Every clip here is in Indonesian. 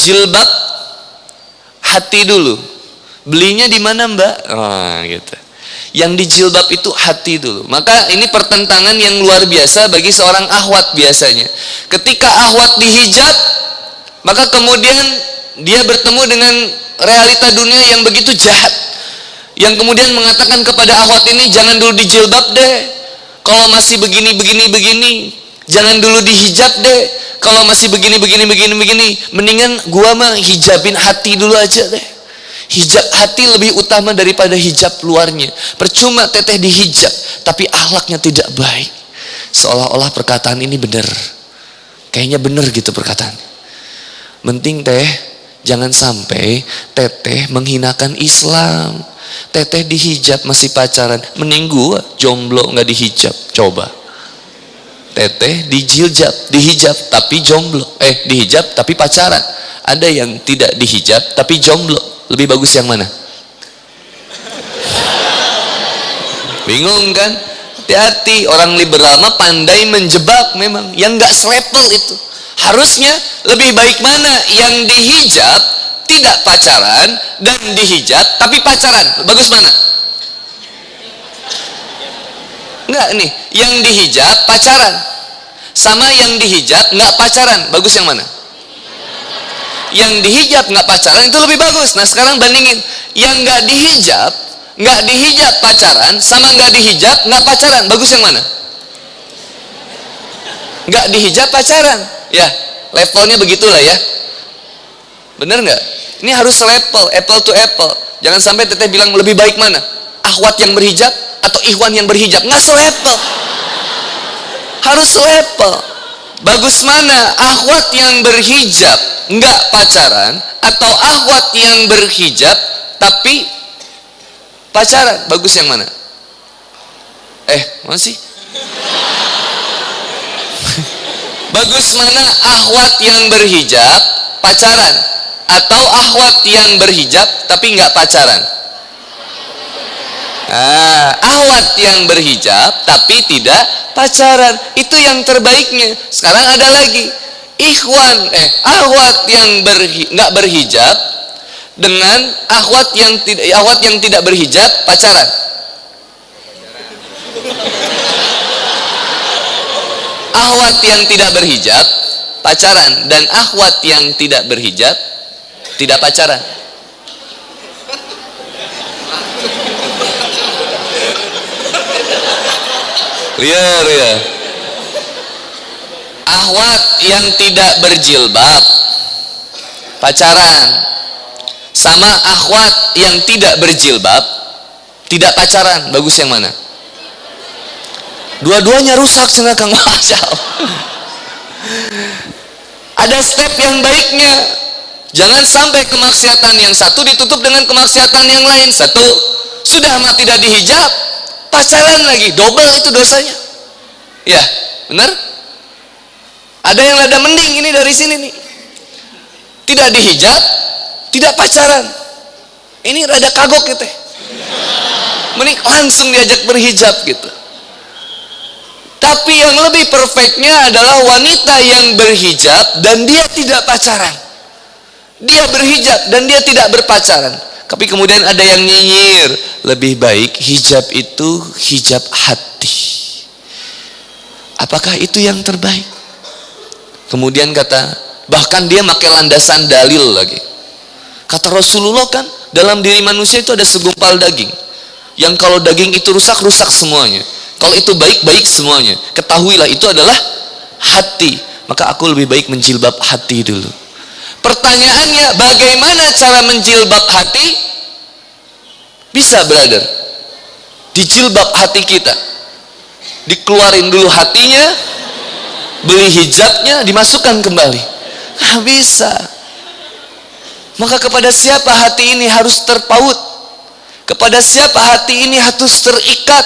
jilbab hati dulu. Belinya di mana, Mbak? Gitu. Yang dijilbab itu hati dulu. Maka ini pertentangan yang luar biasa bagi seorang akhwat biasanya. Ketika akhwat dihijab, maka kemudian dia bertemu dengan realita dunia yang begitu jahat, yang kemudian mengatakan kepada akhwat ini, jangan dulu dijilbab deh, kalau masih begini, jangan dulu dihijab deh, kalau masih begini, mendingan gua mah hijabin hati dulu aja deh. Hijab hati lebih utama daripada hijab luarnya. Percuma teteh dihijab tapi akhlaknya tidak baik. Seolah-olah perkataan ini benar. Kayaknya benar gitu perkataan. Penting teh, jangan sampai teteh menghinakan Islam. Teteh dihijab masih pacaran, mending gua jomblo nggak dihijab. Coba. Teteh dihijab tapi jomblo. Dihijab tapi pacaran. Ada yang tidak dihijab tapi jomblo. Lebih bagus yang mana? Bingung kan? Hati-hati, orang liberal mah pandai menjebak memang. Yang nggak selevel itu. Harusnya lebih baik mana? Yang dihijab tidak pacaran dan dihijab tapi pacaran. Bagus mana? Enggak nih, yang dihijab pacaran sama yang dihijab nggak pacaran. Bagus yang mana? Yang dihijab nggak pacaran itu lebih bagus. Nah sekarang bandingin, yang nggak dihijab pacaran sama nggak dihijab nggak pacaran. Bagus yang mana? Nggak dihijab pacaran. Ya levelnya begitulah ya. Bener nggak? Ini harus level, apple to apple. Jangan sampai teteh bilang lebih baik mana, akhwat yang berhijab atau ikhwan yang berhijab. Nggak selevel. Harus level. Bagus mana, akhwat yang berhijab nggak pacaran atau akhwat yang berhijab tapi pacaran? Bagus yang mana? Masih? Bagus mana, akhwat yang berhijab pacaran atau akhwat yang berhijab tapi nggak pacaran? Akhwat yang berhijab tapi tidak pacaran, itu yang terbaiknya. Sekarang ada lagi akhwat yang nggak berhijab dengan akhwat yang tidak berhijab pacaran. Akhwat yang tidak berhijab pacaran dan akhwat yang tidak berhijab tidak pacaran. Liar ya. Akhwat yang tidak berjilbab pacaran sama akhwat yang tidak berjilbab tidak pacaran. Bagus yang mana? Dua-duanya rusak cenah Kang. Masya Allah. Ada step yang baiknya. Jangan sampai kemaksiatan yang satu ditutup dengan kemaksiatan yang lain. Satu, sudah mah tidak dihijab, pacaran lagi, double itu dosanya. Ya, benar? Ada yang rada mending ini dari sini nih. Tidak dihijab, tidak pacaran. Ini rada kagok gitu. Mending langsung diajak berhijab gitu. Tapi yang lebih perfectnya adalah wanita yang berhijab dan dia tidak pacaran. Dia berhijab dan dia tidak berpacaran. Tapi kemudian ada yang nyinyir, lebih baik hijab itu hijab hati. Apakah itu yang terbaik? Kemudian bahkan dia pakai landasan dalil lagi. Kata Rasulullah kan, dalam diri manusia itu ada segumpal daging. Yang kalau daging itu rusak, rusak semuanya. Kalau itu baik, baik semuanya. Ketahuilah itu adalah hati. Maka aku lebih baik menjilbab hati dulu. Pertanyaannya, bagaimana cara menjilbab hati? Bisa, brother. Dijilbab hati kita. Dikeluarin dulu hatinya, beli hijabnya, dimasukkan kembali. Bisa. Maka kepada siapa hati ini harus terpaut? Kepada siapa hati ini harus terikat?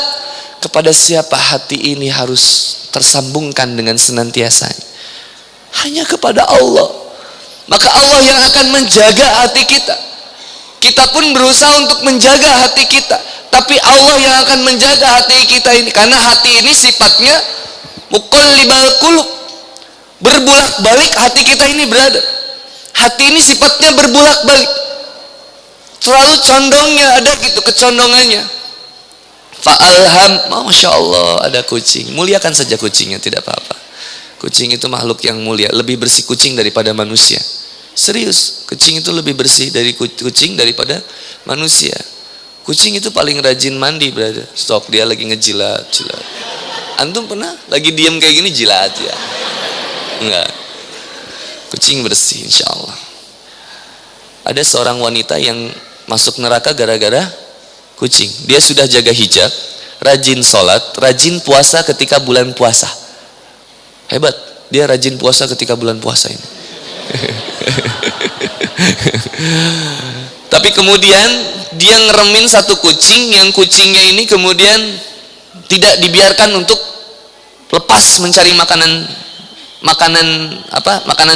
Kepada siapa hati ini harus tersambungkan dengan senantiasa? Hanya kepada Allah. Maka Allah yang akan menjaga hati kita. Kita pun berusaha untuk menjaga hati kita, tapi Allah yang akan menjaga hati kita ini. Karena hati ini sifatnya muqallibal qulub, berbolak-balik hati kita ini, brother. Hati ini sifatnya berbulak-balik, terlalu condongnya ada gitu, kecondongannya. Fa'alham, masya Allah ada kucing, muliakan saja kucingnya, tidak apa-apa. Kucing itu makhluk yang mulia, lebih bersih kucing daripada manusia. Serius, kucing itu lebih bersih dari kucing daripada manusia. Kucing itu paling rajin mandi, brother. Stok dia lagi ngejilat. Antum pernah lagi diam kayak gini jilat ya? Enggak. Kucing bersih, insya Allah. Ada seorang wanita yang masuk neraka gara-gara kucing. Dia sudah jaga hijab, rajin sholat, rajin puasa ketika bulan puasa. Hebat, dia rajin puasa ketika bulan puasa ini. Tapi kemudian dia ngeremin satu kucing, yang kucingnya ini kemudian tidak dibiarkan untuk lepas mencari makanan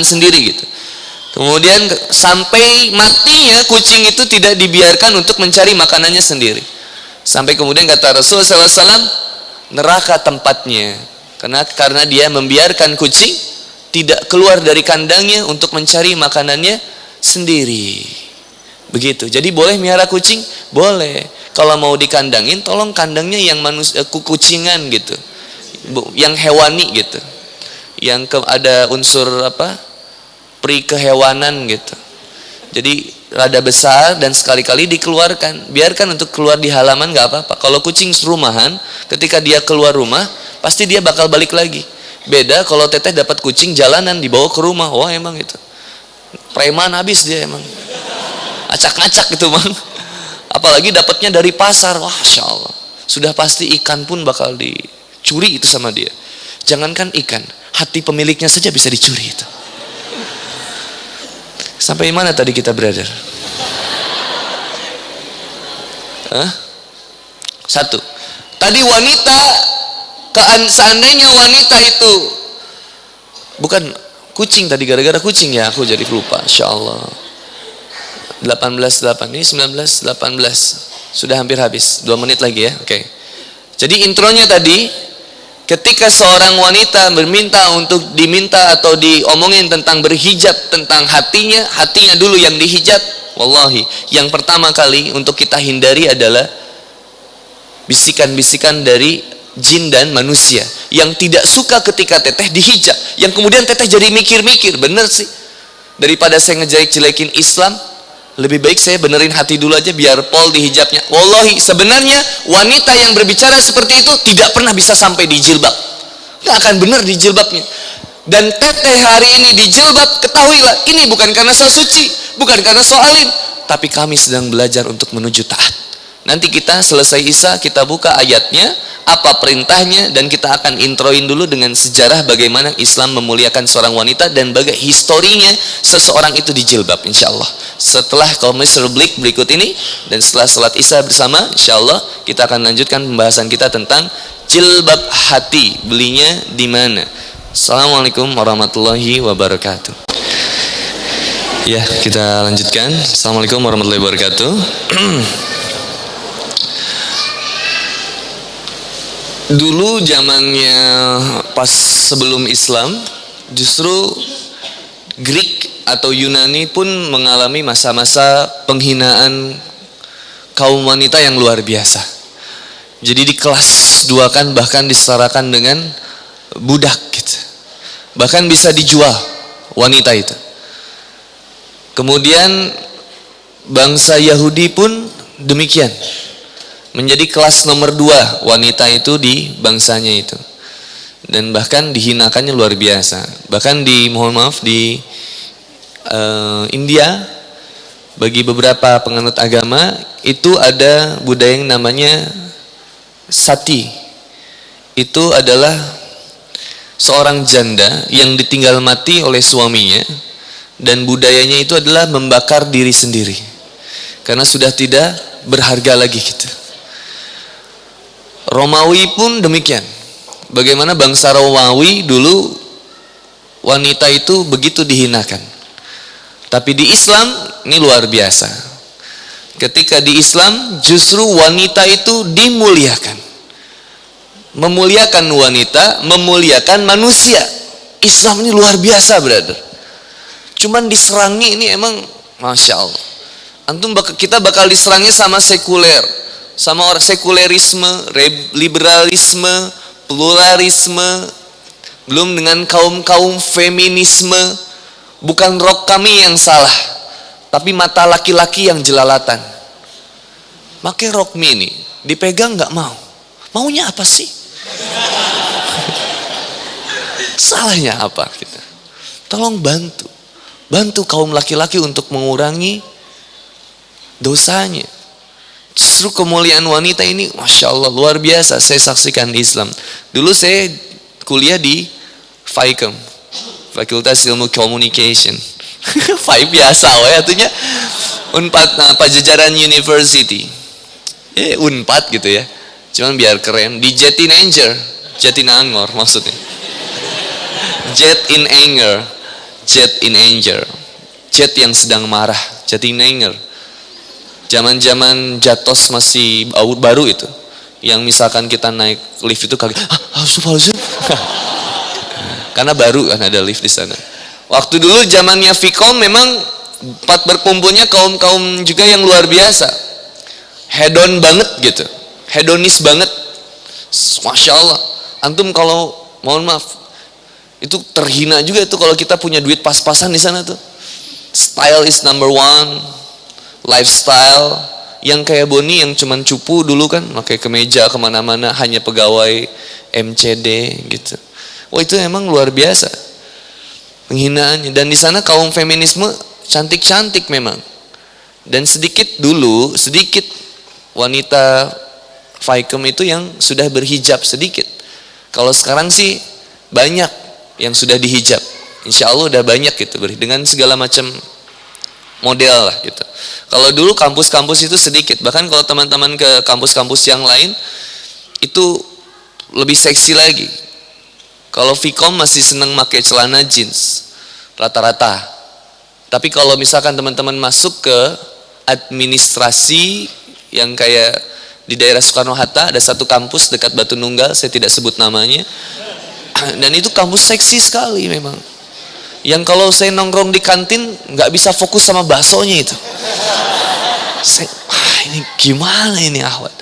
sendiri gitu. Kemudian sampai matinya kucing itu tidak dibiarkan untuk mencari makanannya sendiri. Sampai kemudian kata Rasulullah SAW, neraka tempatnya. Karena dia membiarkan kucing tidak keluar dari kandangnya untuk mencari makanannya sendiri. Begitu. Jadi boleh miara kucing? Boleh. Kalau mau dikandangin, tolong kandangnya yang kucingan gitu, yang hewani gitu, yang ada unsur peri kehewanan gitu. Jadi rada besar dan sekali-kali dikeluarkan. Biarkan untuk keluar di halaman nggak apa-apa. Kalau kucing rumahan, ketika dia keluar rumah, pasti dia bakal balik lagi. Beda kalau teteh dapat kucing jalanan dibawa ke rumah, wah emang itu preman habis dia emang. Acak-acak gitu bang. Apalagi dapatnya dari pasar, wah Masya Allah. Sudah pasti ikan pun bakal dicuri itu sama dia. Jangankan ikan, hati pemiliknya saja bisa dicuri itu. Sampai mana tadi kita brother? Satu. Tadi wanita, seandainya wanita itu bukan kucing tadi, gara-gara kucing ya aku jadi lupa. Insya Allah 18:8 ini 19:18 sudah hampir habis, 2 menit lagi ya. Oke. Jadi intronya tadi, ketika seorang wanita diminta atau diomongin tentang berhijab, tentang hatinya dulu yang dihijab. Wallahi, yang pertama kali untuk kita hindari adalah bisikan-bisikan dari jin dan manusia yang tidak suka ketika teteh dihijab, yang kemudian teteh jadi mikir-mikir, bener sih, daripada saya ngejelek-jelekin Islam, lebih baik saya benerin hati dulu aja biar pol di hijabnya. Wallahi, sebenarnya wanita yang berbicara seperti itu tidak pernah bisa sampai di jilbab, nggak akan bener di jilbabnya. Dan teteh hari ini di jilbab, ketahuilah ini bukan karena so suci, bukan karena so alim, tapi kami sedang belajar untuk menuju taat. Nanti kita selesai Isya, kita buka ayatnya, apa perintahnya, dan kita akan introin dulu dengan sejarah bagaimana Islam memuliakan seorang wanita dan bagaimana historinya seseorang itu di jilbab, insya Allah. Setelah commercial break berikut ini dan setelah salat Isya bersama, insya Allah kita akan lanjutkan pembahasan kita tentang jilbab hati, belinya di mana. Assalamualaikum warahmatullahi wabarakatuh. Ya, kita lanjutkan. Assalamualaikum warahmatullahi wabarakatuh. Dulu zamannya pas sebelum Islam, justru Greek atau Yunani pun mengalami masa-masa penghinaan kaum wanita yang luar biasa. Jadi di kelas 2 kan bahkan disetarakan dengan budak gitu. Bahkan bisa dijual wanita itu. Kemudian bangsa Yahudi pun demikian. Menjadi kelas nomor 2 wanita itu di bangsanya itu, dan bahkan dihinakannya luar biasa. Bahkan di India, bagi beberapa penganut agama itu ada budaya yang namanya sati. Itu adalah seorang janda yang ditinggal mati oleh suaminya, dan budayanya itu adalah membakar diri sendiri karena sudah tidak berharga lagi gitu. Romawi pun demikian. Bagaimana bangsa Romawi dulu wanita itu begitu dihinakan. Tapi di Islam ini luar biasa. Ketika di Islam justru wanita itu dimuliakan. Memuliakan wanita, memuliakan manusia. Islam ini luar biasa, brother. Cuman diserangi ini emang Masya Allah. Kita bakal diserangnya sama sekuler, sama orang sekulerisme, liberalisme, pluralisme, belum dengan kaum feminisme. Bukan rok kami yang salah, tapi mata laki-laki yang jelalatan. Pakai rok mini, dipegang nggak mau. Maunya apa sih? Salahnya apa kita? Tolong bantu kaum laki-laki untuk mengurangi dosanya. Justru kemuliaan wanita ini, Masya Allah, luar biasa. Saya saksikan di Islam. Dulu saya kuliah di FICOM, Fakultas Ilmu Communication. Fai biasa, artinya Unpad, Pajajaran University. Unpad gitu ya. Cuman biar keren. Di Jatinangor maksudnya. Jet in anger. Jet yang sedang marah. Jatinangor. Zaman-zaman Jatos masih baru itu. Yang misalkan kita naik lift itu kali, harus. Karena baru kan ada lift di sana. Waktu dulu zamannya Vkom memang tempat berkumpulnya kaum juga yang luar biasa. Hedon banget gitu. Hedonis banget. Masya Allah. Antum kalau mohon maaf itu terhina juga itu kalau kita punya duit pas-pasan di sana tuh. Style is number one. Lifestyle yang kayak Boni yang cuman cupu dulu kan, pakai kemeja kemana-mana, hanya pegawai MCD gitu. Wah itu emang luar biasa penghinaannya. Dan di sana kaum feminisme cantik-cantik memang. Dan sedikit wanita FICOM itu yang sudah berhijab sedikit. Kalau sekarang sih banyak yang sudah dihijab. Insya Allah udah banyak gitu, dengan segala macam model lah gitu. Kalau dulu kampus-kampus itu sedikit. Bahkan kalau teman-teman ke kampus-kampus yang lain itu lebih seksi lagi. Kalau Vkom masih senang pakai celana jeans rata-rata. Tapi kalau misalkan teman-teman masuk ke administrasi yang kayak di daerah Soekarno-Hatta, ada satu kampus dekat Batu Nunggal, saya tidak sebut namanya. Dan itu kampus seksi sekali memang. Yang kalau saya nongkrong di kantin nggak bisa fokus sama baksonya itu. Ini gimana ini Ahwat?